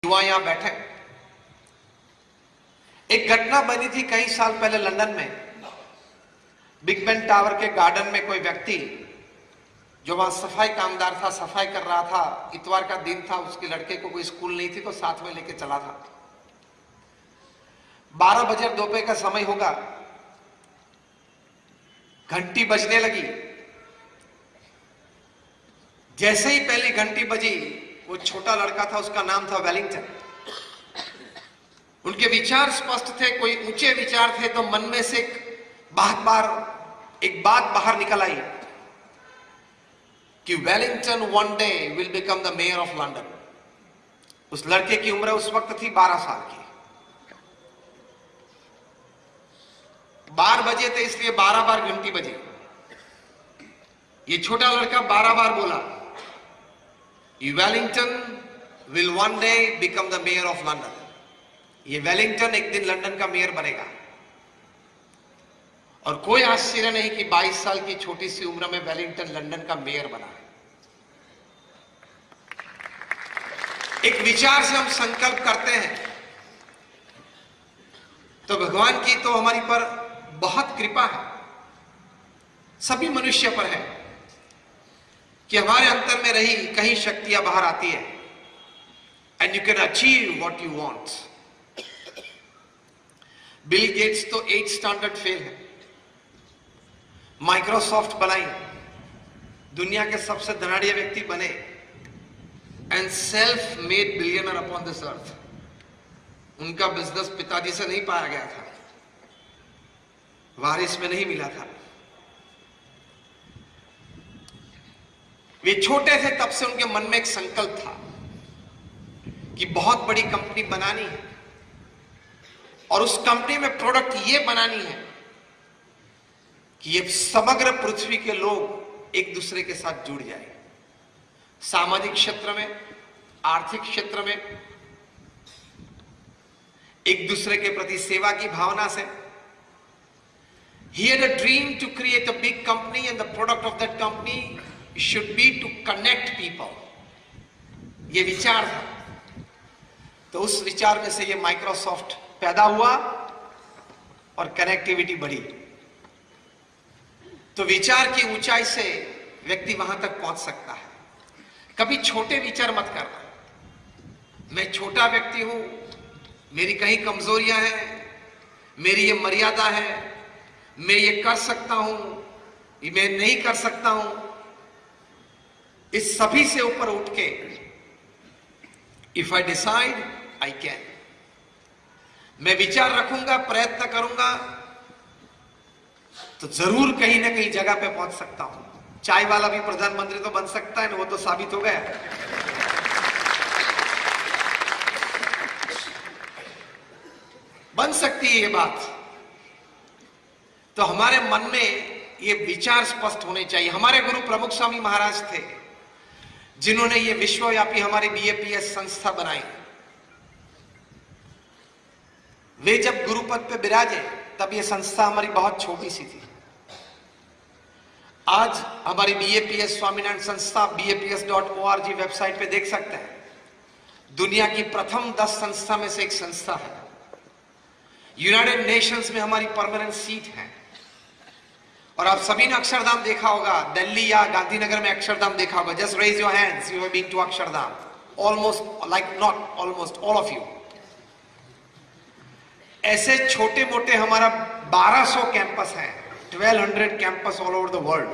युवा यहां बैठे। एक घटना बनी थी कई साल पहले लंदन में, बिग बेन टावर के गार्डन में कोई व्यक्ति जो वहां सफाई कामदार था, सफाई कर रहा था। इतवार का दिन था, उसके लड़के को कोई स्कूल नहीं थी तो साथ में लेके चला था। 12 बजे दोपहर का समय होगा, घंटी बजने लगी। जैसे ही पहली घंटी बजी, वो छोटा लड़का था, उसका नाम था वेलिंगटन। उनके विचार स्पष्ट थे, कोई ऊंचे विचार थे, तो मन में से एक बात बाहर निकल आई कि Wellington one day will become the mayor of London. उस लड़के की उम्र उस वक्त थी 12 साल की। 12 बजे थे, इसलिए 12 बार घंटी बजी। ये छोटा लड़का 12 बार बोला, Wellington will one day become the mayor of London. ये वेलिंगटन एक दिन लंदन का मेयर बनेगा। और कोई आश्चर्य नहीं कि 22 साल की छोटी सी उम्र में वेलिंगटन लंदन का मेयर बना। एक विचार से हम संकल्प करते हैं तो भगवान की तो हमारी पर बहुत कृपा है, सभी मनुष्य पर है कि हमारे अंतर में रही कहीं शक्तियां बाहर आती है। And you can achieve what you want. Bill Gates तो 8 स्टैंडर्ड फेल है। माइक्रोसॉफ्ट बनाई, दुनिया के सबसे धनाढ़िया व्यक्ति बने, and self made billionaire upon this earth. उनका बिजनेस पिताजी से नहीं पाया गया था, वारिस में नहीं मिला था। वे छोटे थे तब से उनके मन में एक संकल्प था कि बहुत बड़ी कंपनी बनानी है और उस कंपनी में प्रोडक्ट ये बनानी है कि ये समग्र पृथ्वी के लोग एक दूसरे के साथ जुड़ जाए। सामाजिक क्षेत्र में, आर्थिक क्षेत्र में एक दूसरे के प्रति सेवा की भावना से। He had a dream to create a big company and the product of that company should be to connect people. ये विचार था। तो उस विचार में से ये माइक्रोसॉफ्ट पैदा हुआ और कनेक्टिविटी बढ़ी। तो विचार की ऊंचाई से व्यक्ति वहां तक पहुंच सकता है। कभी छोटे विचार मत करना, मैं छोटा व्यक्ति हूं, मेरी कहीं कमजोरियां हैं, मेरी ये मर्यादा है, मैं ये कर सकता हूं, ये मैं नहीं कर सकता हूं। इस सभी से ऊपर उठ के if I decide I can, मैं विचार रखूंगा, प्रयत्न करूंगा तो जरूर कहीं ना कहीं जगह पे पहुंच सकता हूं। चाय वाला भी प्रधानमंत्री तो बन सकता है ना, वो तो साबित हो गया। बन सकती है ये बात। तो हमारे मन में ये विचार स्पष्ट होने चाहिए। हमारे गुरु प्रमुख स्वामी महाराज थे जिन्होंने ये विश्वव्यापी हमारी बीएपीएस संस्था बनाई। वे जब गुरुपद पे विराजे तब ये संस्था हमारी बहुत छोटी सी थी। आज हमारी बीएपीएस स्वामीनारायण संस्था BAPS.org वेबसाइट पे देख सकते हैं, दुनिया की प्रथम 10 संस्था में से एक संस्था है। यूनाइटेड नेशंस में हमारी परमानेंट सीट है। और आप सभी ने अक्षरधाम देखा होगा, दिल्ली या गांधीनगर में अक्षरधाम देखा होगा। Just raise your hands, you have been to Akshardham. Almost, like not almost, all of you. ऐसे छोटे मोटे हमारा 1200 कैंपस हैं, 1200 campus all over the world.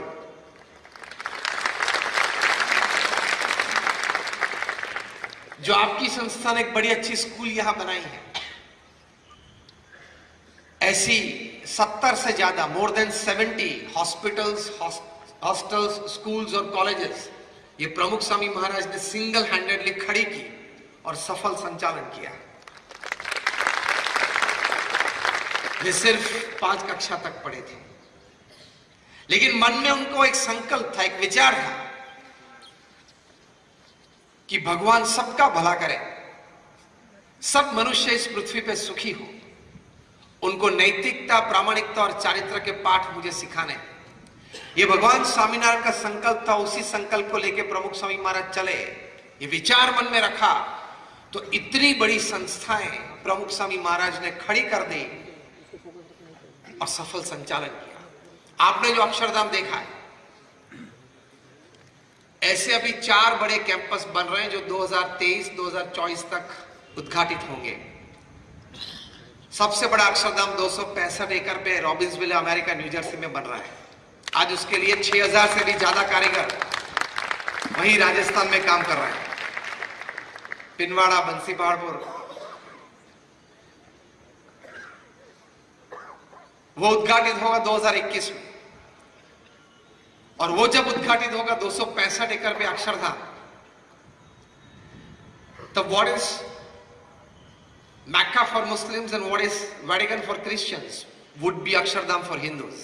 जो आपकी संस्था ने एक बड़ी अच्छी स्कूल यहां बनाई है, ऐसी 70 से ज्यादा, more than 70 hospitals, hostels, schools और कॉलेजेस ये प्रमुख स्वामी महाराज ने सिंगल हैंडेडली खड़ी की और सफल संचालन किया। वे सिर्फ 5 कक्षा तक पढ़े थे, लेकिन मन में उनको एक संकल्प था, एक विचार था कि भगवान सबका भला करे, सब मनुष्य इस पृथ्वी पे सुखी हो। उनको नैतिकता, प्रामाणिकता और चारित्र के पाठ मुझे सिखाने। ये भगवान स्वामीनारायण का संकल्प था। उसी संकल्प को लेकर प्रमुख स्वामी महाराज चले। ये विचार मन में रखा तो इतनी बड़ी संस्थाएं प्रमुख स्वामी महाराज ने खड़ी कर दी और सफल संचालन किया। आपने जो अक्षरधाम देखा है, ऐसे अभी 4 बड़े कैंपस बन रहे हैं जो 2023-2024 तक उद्घाटित होंगे। सबसे बड़ा अक्षरधाम 265 एकड़ पे रॉबिन्सविल, अमेरिका, न्यू जर्सी में बन रहा है। आज उसके लिए 6000 से भी ज्यादा कारीगर वहीं राजस्थान में काम कर रहे हैं। पिनवाड़ा, बंसी पहाड़पुर, वो उद्घाटित होगा 2021 में। और वो जब उद्घाटित होगा 265 एकड़ पे अक्षरधाम, तब what is Mecca for Muslims and what is Vatican for Christians would be Akshardham for Hindus।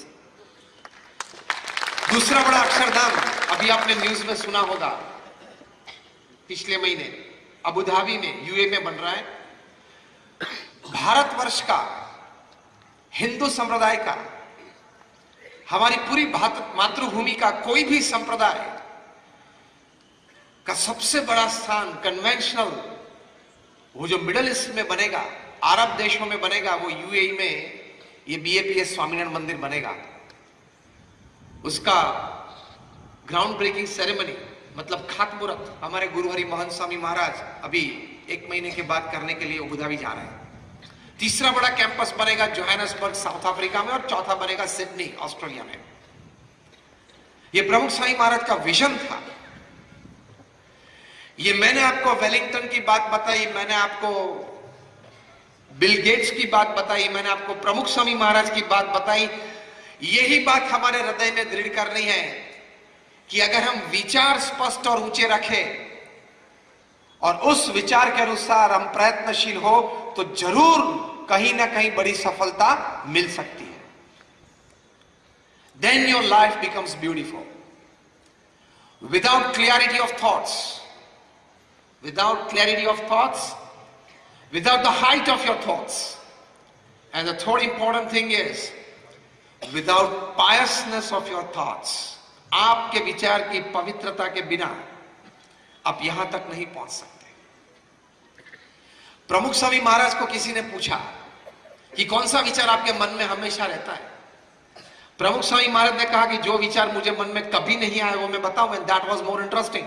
दूसरा बड़ा अक्षरधाम अभी आपने न्यूज में सुना होगा, पिछले महीने अबू धाबी में, यूए में बन रहा है। भारतवर्ष का, हिंदू संप्रदाय का, हमारी पूरी मातृभूमि का कोई भी संप्रदाय का सबसे बड़ा स्थान कन्वेंशनल, वो जो मिडिल ईस्ट में बनेगा, अरब देशों में बनेगा, वो यूएई में ये बीएपीएस स्वामीनारायण मंदिर बनेगा। उसका ग्राउंड ब्रेकिंग सेरेमनी, मतलब खातमुहूर्त, हमारे गुरु हरि मोहन स्वामी महाराज अभी 1 महीने के बाद करने के लिए अबू धाबी जा रहे हैं। तीसरा बड़ा कैंपस बनेगा जोहान्सबर्ग, साउथ अफ्रीका में, और चौथा बनेगा सिडनी, ऑस्ट्रेलिया में। यह प्रमुख स्वामी महाराज का विजन था। ये मैंने आपको वेलिंगटन की बात बताई, मैंने आपको बिल गेट्स की बात बताई, मैंने आपको प्रमुख स्वामी महाराज की बात बताई। यही बात हमारे हृदय में दृढ़ करनी है कि अगर हम विचार स्पष्ट और ऊंचे रखें और उस विचार के अनुसार हम प्रयत्नशील हो तो जरूर कहीं ना कहीं बड़ी सफलता मिल सकती है। Then your life becomes beautiful. Without clarity of thoughts, without the height of your thoughts, and the third important thing is without piousness of your thoughts, आपके विचार की पवित्रता के बिना आप यहां तक नहीं पहुंच सकते। प्रमुख स्वामी महाराज को किसी ने पूछा कि कौन सा विचार आपके मन में हमेशा रहता है। प्रमुख स्वामी महाराज ने कहा कि जो विचार मुझे मन में कभी नहीं आया वो मैं बताऊं, and that was more interesting।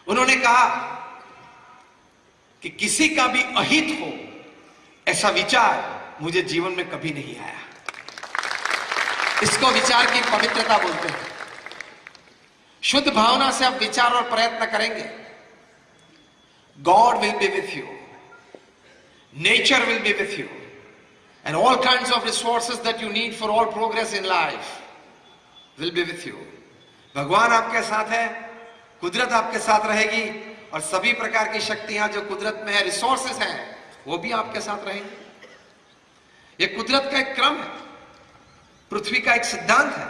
उन्होंने कहा कि किसी का भी अहित हो ऐसा विचार मुझे जीवन में कभी नहीं आया। इसको विचार की पवित्रता बोलते हैं। शुद्ध भावना से आप विचार और प्रयत्न करेंगे, God will be with you, nature will be with you, and all kinds of resources that you need for all progress in life will be with you। भगवान आपके साथ है, कुदरत आपके साथ रहेगी, और सभी प्रकार की शक्तियां जो कुदरत में है, रिसोर्सेस हैं, वो भी आपके साथ रहेंगी। ये कुदरत का एक क्रम है, पृथ्वी का एक सिद्धांत है।